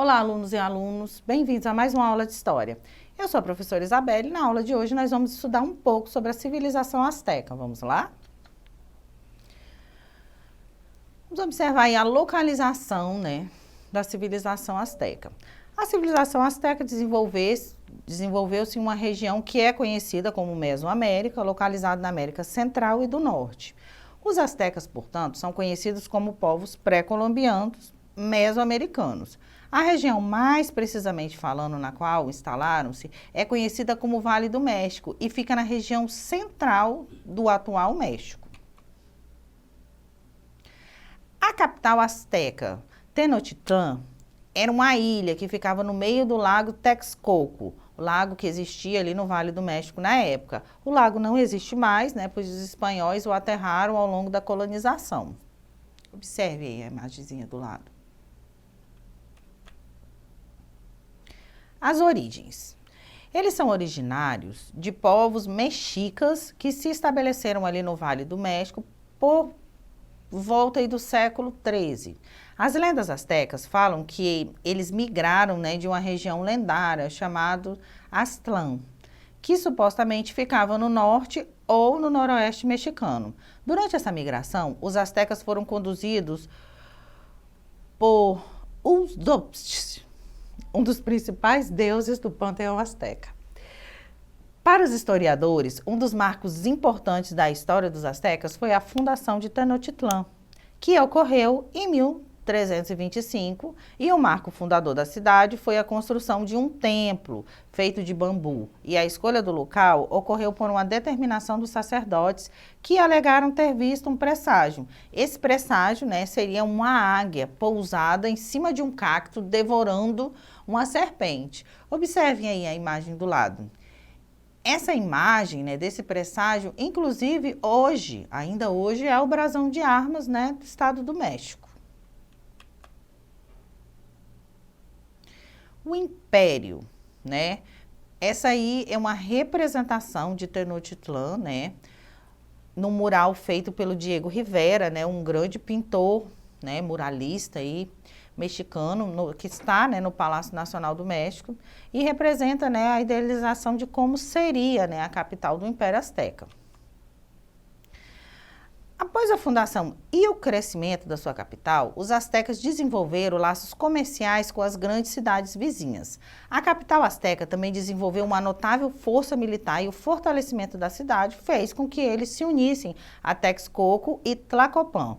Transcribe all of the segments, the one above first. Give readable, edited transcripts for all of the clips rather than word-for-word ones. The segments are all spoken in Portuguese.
Olá, alunos e alunos, bem-vindos a mais uma aula de História. Eu sou a professora Isabelle e na aula de hoje nós vamos estudar um pouco sobre a civilização asteca. Vamos lá? Vamos observar aí a localização, da civilização asteca. A civilização asteca desenvolveu-se em uma região que é conhecida como Mesoamérica, localizada na América Central e do Norte. Os astecas, portanto, são conhecidos como povos pré-colombianos mesoamericanos. A região, mais precisamente falando, na qual instalaram-se, é conhecida como Vale do México e fica na região central do atual México. A capital asteca, Tenochtitlan, era uma ilha que ficava no meio do lago Texcoco, o lago que existia ali no Vale do México na época. O lago não existe mais, pois os espanhóis o aterraram ao longo da colonização. Observe aí a imagenzinha do lado. As origens. Eles são originários de povos mexicas que se estabeleceram ali no Vale do México por volta aí do século XIII. As lendas astecas falam que eles migraram de uma região lendária chamada Aztlán, que supostamente ficava no norte ou no noroeste mexicano. Durante essa migração, os astecas foram conduzidos por Uzdopsh, um dos principais deuses do panteão asteca. Para os historiadores, um dos marcos importantes da história dos astecas foi a fundação de Tenochtitlan, que ocorreu em 1325, e o marco fundador da cidade foi a construção de um templo feito de bambu. E a escolha do local ocorreu por uma determinação dos sacerdotes que alegaram ter visto um presságio. Esse presságio, seria uma águia pousada em cima de um cacto devorando uma serpente. Observem aí a imagem do lado. Essa imagem, desse presságio, inclusive hoje, ainda hoje, é o brasão de armas, do Estado do México. O Império, essa aí é uma representação de Tenochtitlan, no mural feito pelo Diego Rivera, um grande pintor, muralista aí, mexicano, que está no Palácio Nacional do México e representa a idealização de como seria a capital do Império Azteca. Após a fundação e o crescimento da sua capital, os astecas desenvolveram laços comerciais com as grandes cidades vizinhas. A capital asteca também desenvolveu uma notável força militar e o fortalecimento da cidade fez com que eles se unissem a Texcoco e Tlacopan.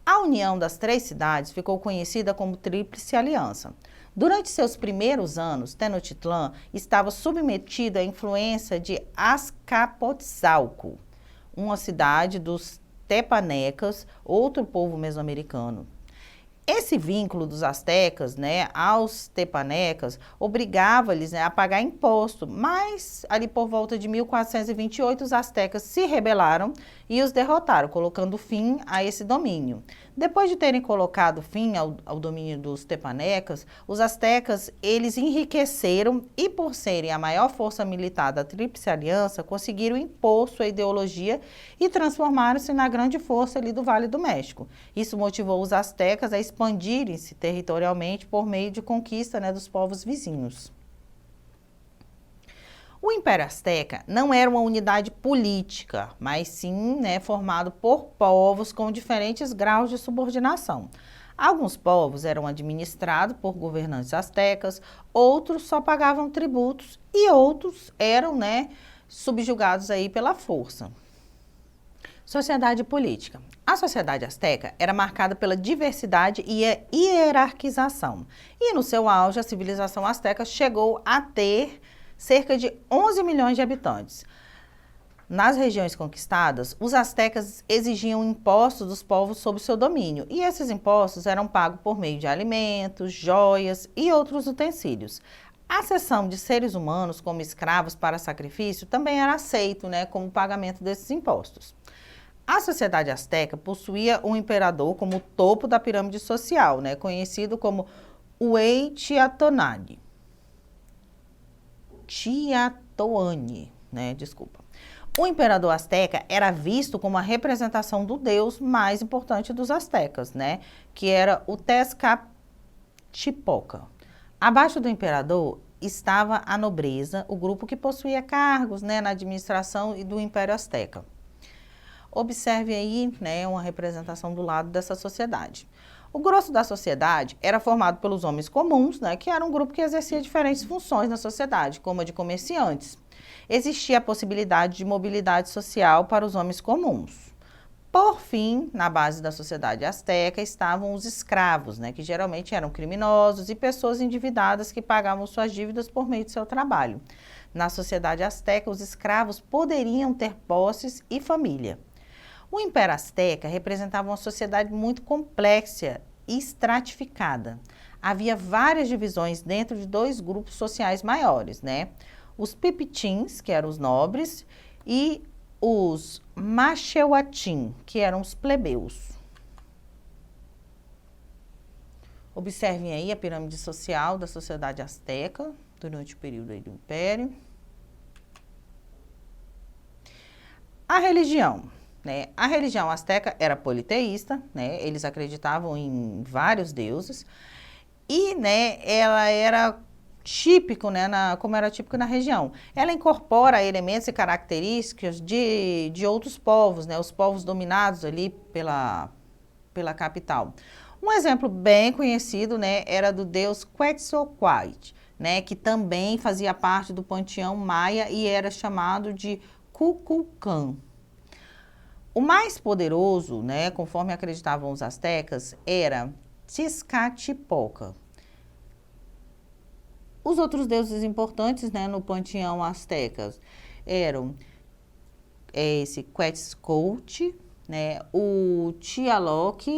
A união das três cidades ficou conhecida como Tríplice Aliança. Durante seus primeiros anos, Tenochtitlan estava submetido à influência de Azcapotzalco, uma cidade dos tepanecas, outro povo mesoamericano. Esse vínculo dos astecas, aos tepanecas, obrigava-lhes a pagar imposto, mas ali por volta de 1428 os astecas se rebelaram e os derrotaram, colocando fim a esse domínio. Depois de terem colocado fim ao domínio dos tepanecas, os astecas, eles enriqueceram e, por serem a maior força militar da Tríplice Aliança, conseguiram impor sua ideologia e transformaram-se na grande força ali do Vale do México. Isso motivou os astecas a expandirem-se territorialmente por meio de conquista dos povos vizinhos. O Império Azteca não era uma unidade política, mas sim formado por povos com diferentes graus de subordinação. Alguns povos eram administrados por governantes astecas, outros só pagavam tributos e outros eram subjugados aí pela força. Sociedade política. A sociedade asteca era marcada pela diversidade e a hierarquização. E no seu auge, a civilização asteca chegou a ter cerca de 11 milhões de habitantes. Nas regiões conquistadas, os astecas exigiam impostos dos povos sob seu domínio, e esses impostos eram pagos por meio de alimentos, joias e outros utensílios. A cessão de seres humanos como escravos para sacrifício também era aceito, como pagamento desses impostos. A sociedade asteca possuía um imperador como o topo da pirâmide social, conhecido como Hueytiatonani. O imperador asteca era visto como a representação do deus mais importante dos astecas, que era o Tezcatlipoca. Abaixo do imperador estava a nobreza, o grupo que possuía cargos, né, na administração e do Império Azteca. Observe aí, né, uma representação do lado dessa sociedade. O grosso da sociedade era formado pelos homens comuns, né, que era um grupo que exercia diferentes funções na sociedade, como a de comerciantes. Existia a possibilidade de mobilidade social para os homens comuns. Por fim, na base da sociedade asteca estavam os escravos, né, que geralmente eram criminosos e pessoas endividadas que pagavam suas dívidas por meio de seu trabalho. Na sociedade asteca, os escravos poderiam ter posses e família. O Império Azteca representava uma sociedade muito complexa e estratificada. Havia várias divisões dentro de dois grupos sociais maiores, né? Os pipitins, que eram os nobres, e os maxeuatin, que eram os plebeus. Observem aí a pirâmide social da sociedade asteca durante o período aí do Império. A religião. Né? A religião asteca era politeísta, né? Eles acreditavam em vários deuses e, né, ela era típico, né, como era típico na região. Ela incorpora elementos e características de outros povos, né, os povos dominados ali pela capital. Um exemplo bem conhecido, né, era do deus Quetzalcoatl, né, que também fazia parte do panteão maia e era chamado de Kukulcán. O mais poderoso, né, conforme acreditavam os astecas, era Tezcatlipoca. Os outros deuses importantes, né, no panteão astecas eram esse Quetzalcoatl, né, o Tlaloc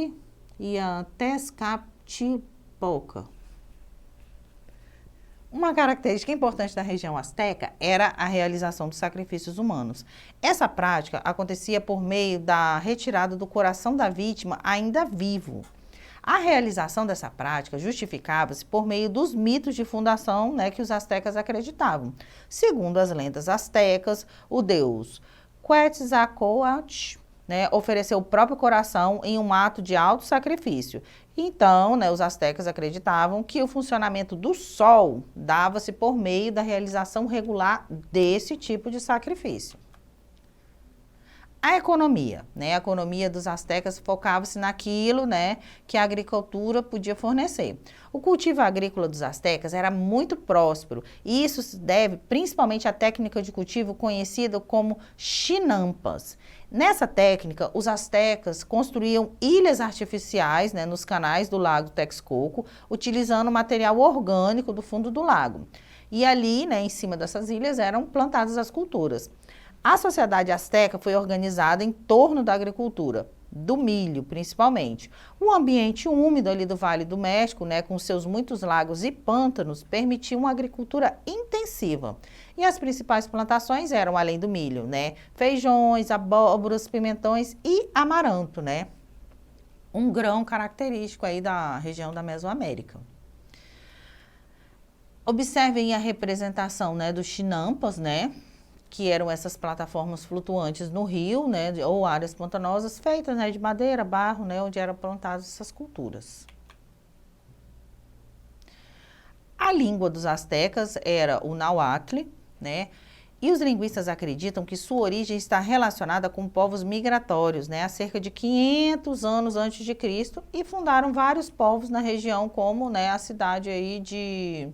e a Tezcatlipoca. Uma característica importante da região asteca era a realização dos sacrifícios humanos. Essa prática acontecia por meio da retirada do coração da vítima ainda vivo. A realização dessa prática justificava-se por meio dos mitos de fundação, né, que os astecas acreditavam. Segundo as lendas astecas, o deus Quetzalcoatl, né, ofereceu o próprio coração em um ato de auto-sacrifício. Então, né, os astecas acreditavam que o funcionamento do sol dava-se por meio da realização regular desse tipo de sacrifício. A economia, né? A economia dos astecas focava-se naquilo, né, que a agricultura podia fornecer. O cultivo agrícola dos astecas era muito próspero e isso se deve principalmente à técnica de cultivo conhecida como chinampas. Nessa técnica, os astecas construíam ilhas artificiais, né, nos canais do lago Texcoco, utilizando material orgânico do fundo do lago. E ali, né, em cima dessas ilhas, eram plantadas as culturas. A sociedade asteca foi organizada em torno da agricultura, do milho principalmente. O ambiente úmido ali do Vale do México, né, com seus muitos lagos e pântanos, permitia uma agricultura intensiva. E as principais plantações eram, além do milho, né, feijões, abóboras, pimentões e amaranto, né? Um grão característico aí da região da Mesoamérica. Observem a representação, né, dos chinampas, né? Que eram essas plataformas flutuantes no rio, né, ou áreas pantanosas feitas, né, de madeira, barro, né, onde eram plantadas essas culturas. A língua dos astecas era o náhuatl, né, e os linguistas acreditam que sua origem está relacionada com povos migratórios, né, há cerca de 500 anos antes de Cristo, e fundaram vários povos na região, como, né, a cidade aí de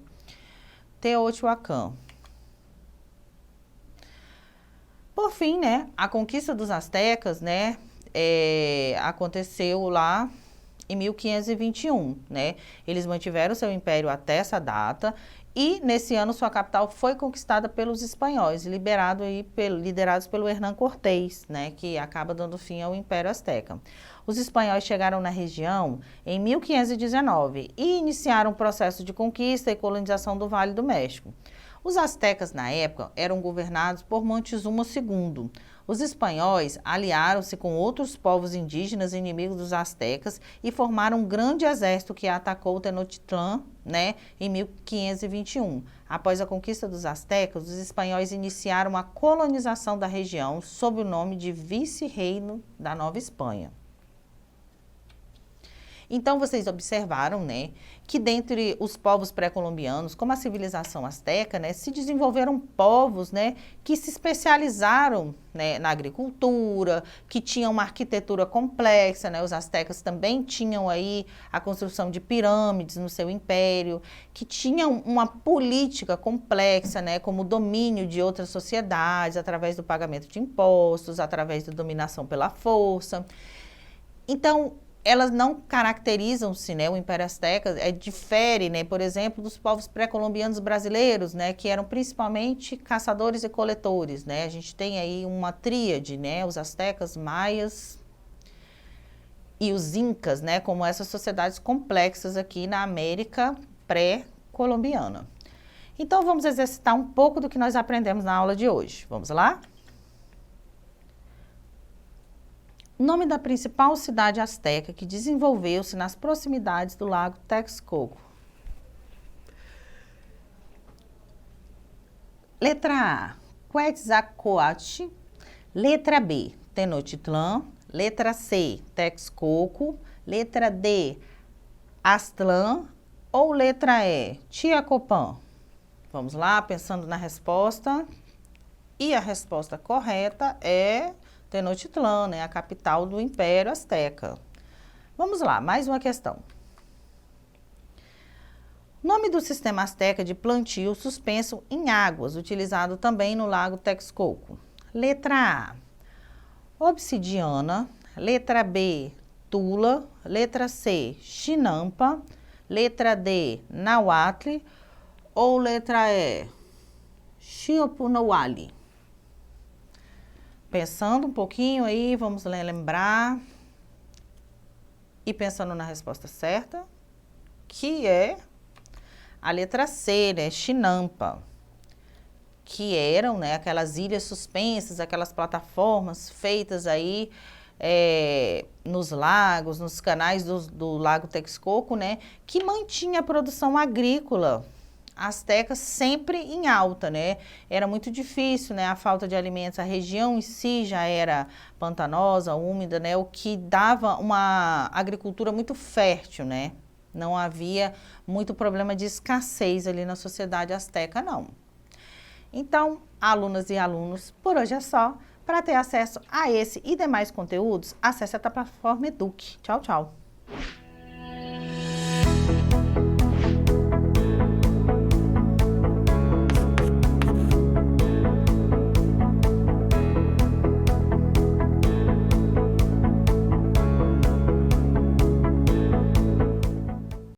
Teotihuacan. Por fim, né, a conquista dos astecas, né, aconteceu lá em 1521, né? Eles mantiveram seu império até essa data e nesse ano sua capital foi conquistada pelos espanhóis, liderados pelo Hernán Cortés, né, que acaba dando fim ao Império Azteca. Os espanhóis chegaram na região em 1519 e iniciaram o processo de conquista e colonização do Vale do México. Os astecas, na época, eram governados por Montezuma II. Os espanhóis aliaram-se com outros povos indígenas inimigos dos astecas e formaram um grande exército que atacou Tenochtitlan, né, em 1521. Após a conquista dos astecas, os espanhóis iniciaram a colonização da região sob o nome de Vice-Reino da Nova Espanha. Então, vocês observaram, né, que dentre os povos pré-colombianos, como a civilização asteca, né, se desenvolveram povos, né, que se especializaram, né, na agricultura, que tinham uma arquitetura complexa, né, os astecas também tinham aí a construção de pirâmides no seu império, que tinham uma política complexa, né, como o domínio de outras sociedades, através do pagamento de impostos, através da dominação pela força. Então, elas não caracterizam-se, né, o Império Azteca difere, né, por exemplo, dos povos pré-colombianos brasileiros, né, que eram principalmente caçadores e coletores, né, a gente tem aí uma tríade, né, os astecas, maias e os incas, né, como essas sociedades complexas aqui na América pré-colombiana. Então, vamos exercitar um pouco do que nós aprendemos na aula de hoje. Vamos lá? Nome da principal cidade asteca que desenvolveu-se nas proximidades do lago Texcoco. Letra A, Quetzalcoatl. Letra B, Tenochtitlan. Letra C, Texcoco. Letra D, Aztlán. Ou letra E, Tlacopan? Vamos lá, pensando na resposta. E a resposta correta é Tenochtitlan, né, a capital do Império Azteca. Vamos lá, mais uma questão. Nome do sistema azteca de plantio suspenso em águas, utilizado também no lago Texcoco. Letra A, obsidiana. Letra B, tula. Letra C, chinampa. Letra D, nahuatl. Ou letra E, Xiuhpohualli? Pensando um pouquinho aí, vamos lembrar. E pensando na resposta certa, que é a letra C, né? Chinampa. Que eram, né, aquelas ilhas suspensas, aquelas plataformas feitas aí nos lagos, nos canais do Lago Texcoco, né? Que mantinha a produção agrícola asteca sempre em alta, né? Era muito difícil, né? A falta de alimentos, a região em si já era pantanosa, úmida, né? O que dava uma agricultura muito fértil, né? Não havia muito problema de escassez ali na sociedade asteca, não. Então, alunas e alunos, por hoje é só. Para ter acesso a esse e demais conteúdos, acesse a plataforma Eduque. Tchau, tchau!